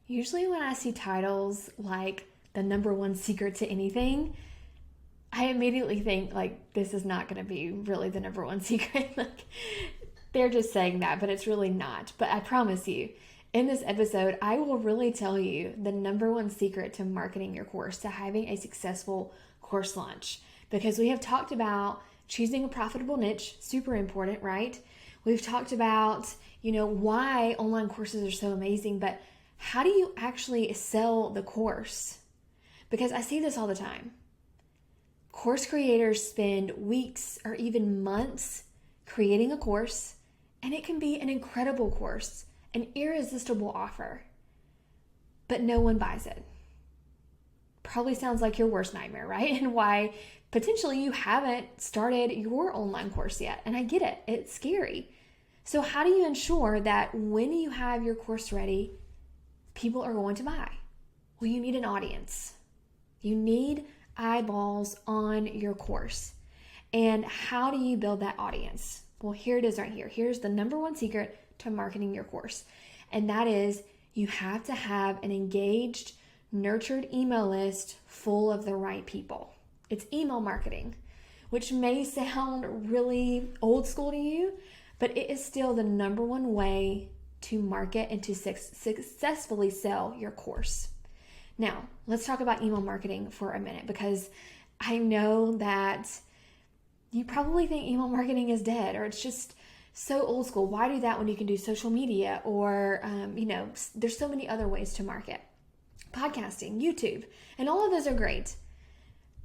Usually when I see titles like the number one secret to anything, I immediately think like this is not going to be really the number one secret. Like they're just saying that, but it's really not. But I promise you, in this episode, I will really tell you the number one secret to marketing your course, to having a successful course launch. Because we have talked about choosing a profitable niche, super important, right? We've talked about, why online courses are so amazing, but how do you actually sell the course? Because I see this all the time. Course creators spend weeks or even months creating a course, and it can be an incredible course, an irresistible offer, but no one buys it. Probably sounds like your worst nightmare, right? And why potentially you haven't started your online course yet. And I get it, it's scary. So how do you ensure that when you have your course ready, people are going to buy? Well, you need an audience. You need eyeballs on your course. And how do you build that audience? Well, here it is right here. Here's the number one secret to marketing your course. And that is you have to have an engaged, nurtured email list full of the right people. It's email marketing, which may sound really old school to you, but it is still the number one way to market and to successfully sell your course. Now, let's talk about email marketing for a minute, because I know that you probably think email marketing is dead, or it's just so old school. Why do that when you can do social media, or, there's so many other ways to market. Podcasting, YouTube, and all of those are great.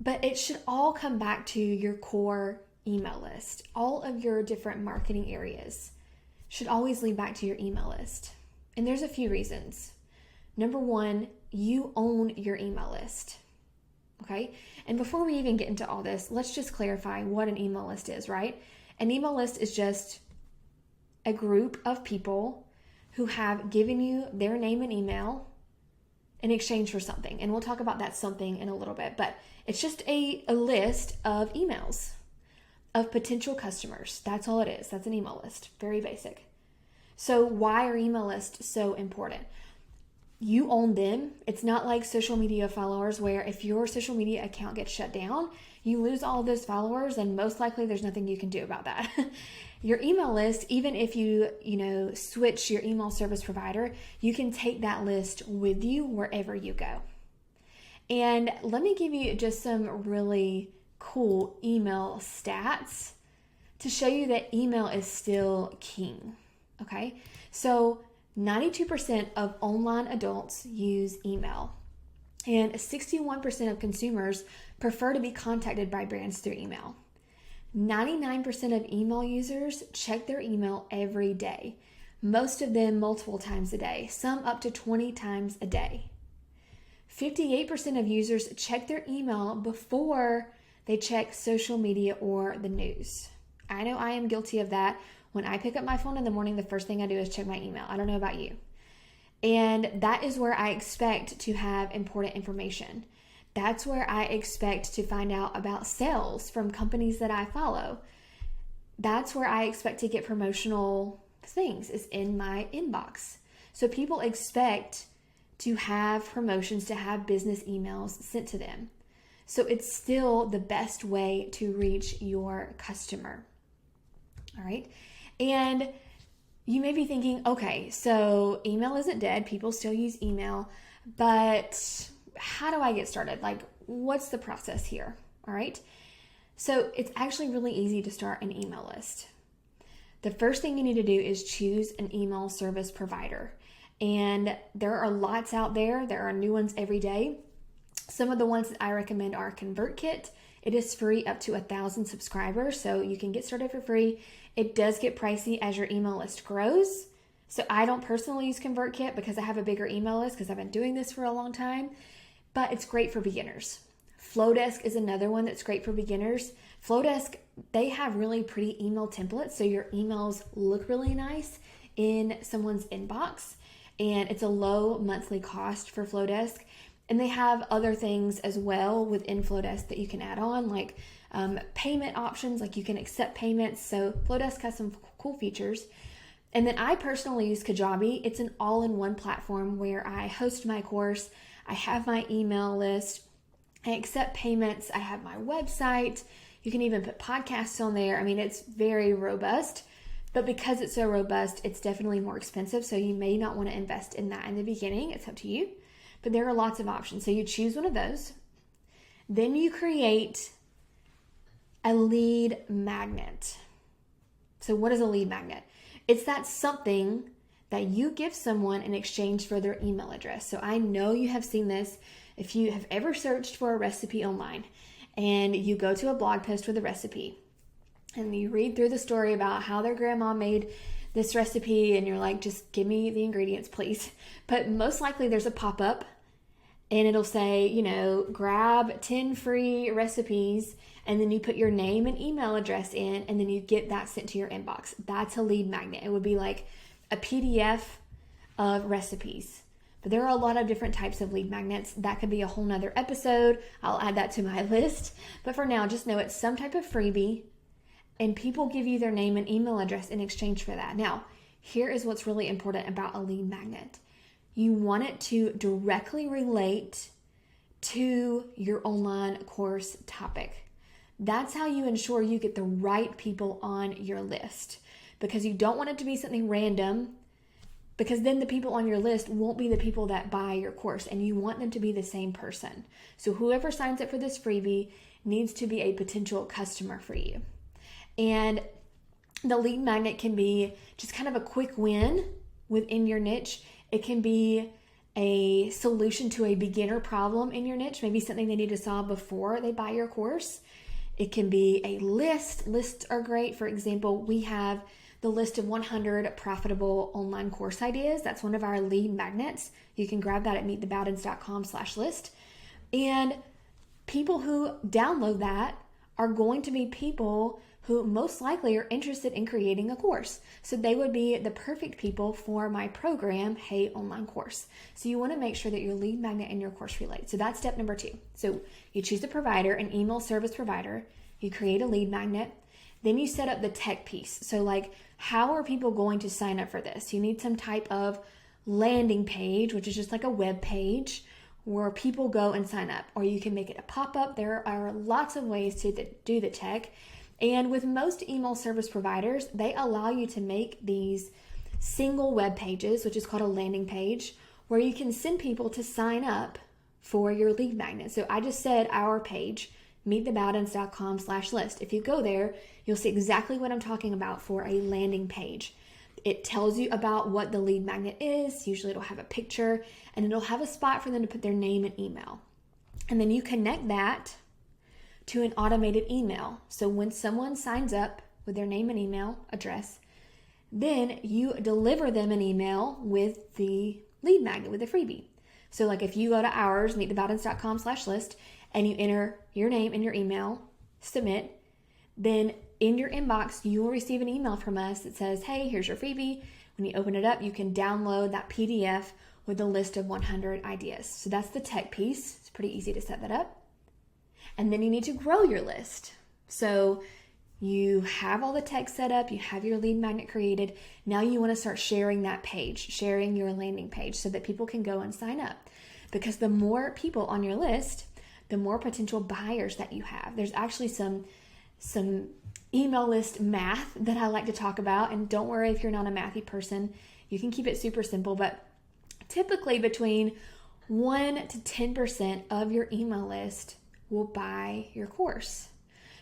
But it should all come back to your core email list. All of your different marketing areas should always lead back to your email list. And there's a few reasons. Number one, you own your email list. Okay? And before we even get into all this, let's just clarify what an email list is, right? An email list is just a group of people who have given you their name and email in exchange for something. And we'll talk about that something in a little bit, but it's just a list of emails of potential customers. That's all it is. That's an email list. Very basic. So why are email lists so important? You own them. It's not like social media followers where if your social media account gets shut down, you lose all of those followers, and most likely there's nothing you can do about that. Your email list, even if you switch your email service provider, you can take that list with you wherever you go. And let me give you just some really cool email stats to show you that email is still king. Okay? So 92% of online adults use email, and 61% of consumers prefer to be contacted by brands through email. 99% of email users check their email every day, most of them multiple times a day, some up to 20 times a day. 58% of users check their email before they check social media or the news. I know I am guilty of that. When I pick up my phone in the morning, the first thing I do is check my email. I don't know about you. And that is where I expect to have important information. That's where I expect to find out about sales from companies that I follow. That's where I expect to get promotional things, is in my inbox. So people expect to have promotions, to have business emails sent to them. So it's still the best way to reach your customer. All right. And you may be thinking, okay, so email isn't dead. People still use email, but how do I get started? Like, what's the process here? All right. So it's actually really easy to start an email list. The first thing you need to do is choose an email service provider. And there are lots out there. There are new ones every day. Some of the ones that I recommend are ConvertKit. It is free up to 1,000 subscribers, so you can get started for free. It does get pricey as your email list grows. So I don't personally use ConvertKit because I have a bigger email list because I've been doing this for a long time, but it's great for beginners. Flowdesk is another one that's great for beginners. Flowdesk, they have really pretty email templates, so your emails look really nice in someone's inbox, and it's a low monthly cost for Flowdesk. And they have other things as well within Flowdesk that you can add on, like payment options, like you can accept payments. So Flowdesk has some cool features. And then I personally use Kajabi. It's an all-in-one platform where I host my course, I have my email list, I accept payments, I have my website. You can even put podcasts on there. I mean, it's very robust, but because it's so robust, it's definitely more expensive. So you may not want to invest in that in the beginning. It's up to you, but there are lots of options. So you choose one of those. Then you create a lead magnet. So what is a lead magnet? It's that something that you give someone in exchange for their email address. So I know you have seen this. If you have ever searched for a recipe online and you go to a blog post with a recipe and you read through the story about how their grandma made this recipe and you're like, just give me the ingredients, please. But most likely there's a pop-up and it'll say, grab 10 free recipes, and then you put your name and email address in, and then you get that sent to your inbox. That's a lead magnet. It would be like a PDF of recipes. But there are a lot of different types of lead magnets. That could be a whole nother episode. I'll add that to my list. But for now, just know it's some type of freebie, and people give you their name and email address in exchange for that. Now, here is what's really important about a lead magnet. You want it to directly relate to your online course topic. That's how you ensure you get the right people on your list, because you don't want it to be something random, because then the people on your list won't be the people that buy your course, and you want them to be the same person. So whoever signs up for this freebie needs to be a potential customer for you. And the lead magnet can be just kind of a quick win within your niche. It can be a solution to a beginner problem in your niche, maybe something they need to solve before they buy your course. It can be a list. Lists are great. For example, we have the list of 100 profitable online course ideas. That's one of our lead magnets. You can grab that at meetthebowdens.com/list. And people who download that are going to be people who most likely are interested in creating a course. So they would be the perfect people for my program, Hey Online Course. So you want to make sure that your lead magnet and your course relate. So that's step number 2. So you choose a provider, an email service provider. You create a lead magnet. Then you set up the tech piece. So like, how are people going to sign up for this? You need some type of landing page, which is just like a web page where people go and sign up. Or you can make it a pop-up. There are lots of ways to do the tech. And with most email service providers, they allow you to make these single web pages, which is called a landing page, where you can send people to sign up for your lead magnet. So I just said our page, meetthebowdens.com/list. If you go there, you'll see exactly what I'm talking about for a landing page. It tells you about what the lead magnet is. Usually it'll have a picture and it'll have a spot for them to put their name and email. And then you connect that to an automated email. So when someone signs up with their name and email address, then you deliver them an email with the lead magnet, with the freebie. So like if you go to ours, meetthebowdens.com/list, and you enter your name and your email, submit, then in your inbox, you will receive an email from us that says, hey, here's your freebie. When you open it up, you can download that PDF with a list of 100 ideas. So that's the tech piece. It's pretty easy to set that up. And then you need to grow your list. So you have all the tech set up, you have your lead magnet created. Now you want to start sharing that page, sharing your landing page so that people can go and sign up. Because the more people on your list, the more potential buyers that you have. There's actually some email list math that I like to talk about. And don't worry if you're not a mathy person, you can keep it super simple. But typically between 1 to 10% of your email list will buy your course.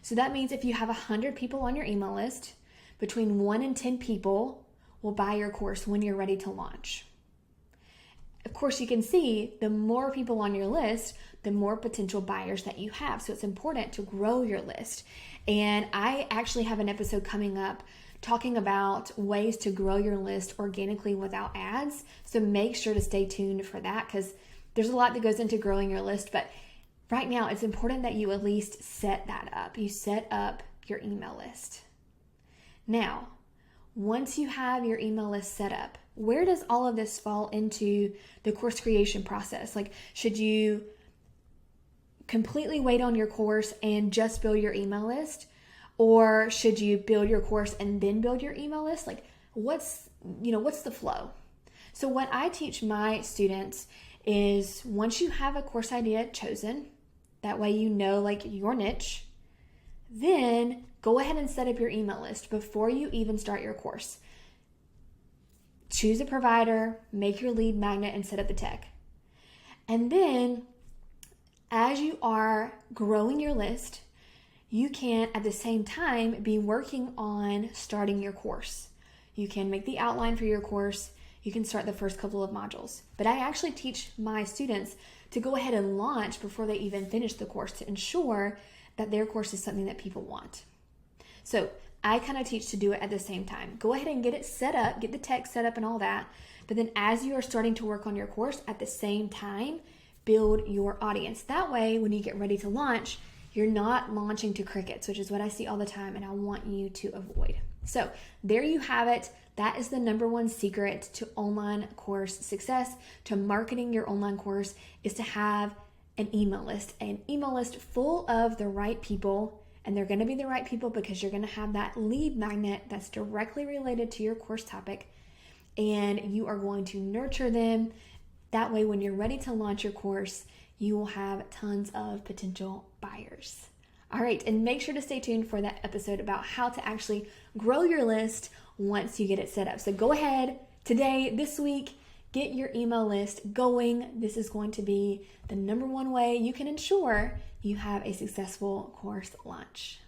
So that means if you have 100 people on your email list, between 1 and 10 people will buy your course when you're ready to launch. Of course, you can see the more people on your list, the more potential buyers that you have. So it's important to grow your list. And I actually have an episode coming up talking about ways to grow your list organically without ads. So make sure to stay tuned for that, because there's a lot that goes into growing your list. But right now, it's important that you at least set that up. You set up your email list. Now, once you have your email list set up, where does all of this fall into the course creation process? Like, should you completely wait on your course and just build your email list? Or should you build your course and then build your email list? Like, what's the flow? So what I teach my students is once you have a course idea chosen, that way you know like your niche, then go ahead and set up your email list before you even start your course. Choose a provider, make your lead magnet, and set up the tech. And then as you are growing your list, you can at the same time be working on starting your course. You can make the outline for your course. You can start the first couple of modules. But I actually teach my students to go ahead and launch before they even finish the course to ensure that their course is something that people want. So I kind of teach to do it at the same time. Go ahead and get it set up, get the tech set up and all that. But then as you are starting to work on your course at the same time, build your audience. That way, when you get ready to launch, you're not launching to crickets, which is what I see all the time and I want you to avoid. So there you have it. That is the number one secret to online course success, to marketing your online course, is to have an email list full of the right people. And they're going to be the right people because you're going to have that lead magnet that's directly related to your course topic. And you are going to nurture them. That way, when you're ready to launch your course, you will have tons of potential buyers. All right, and make sure to stay tuned for that episode about how to actually grow your list once you get it set up. So go ahead today, this week, get your email list going. This is going to be the number one way you can ensure you have a successful course launch.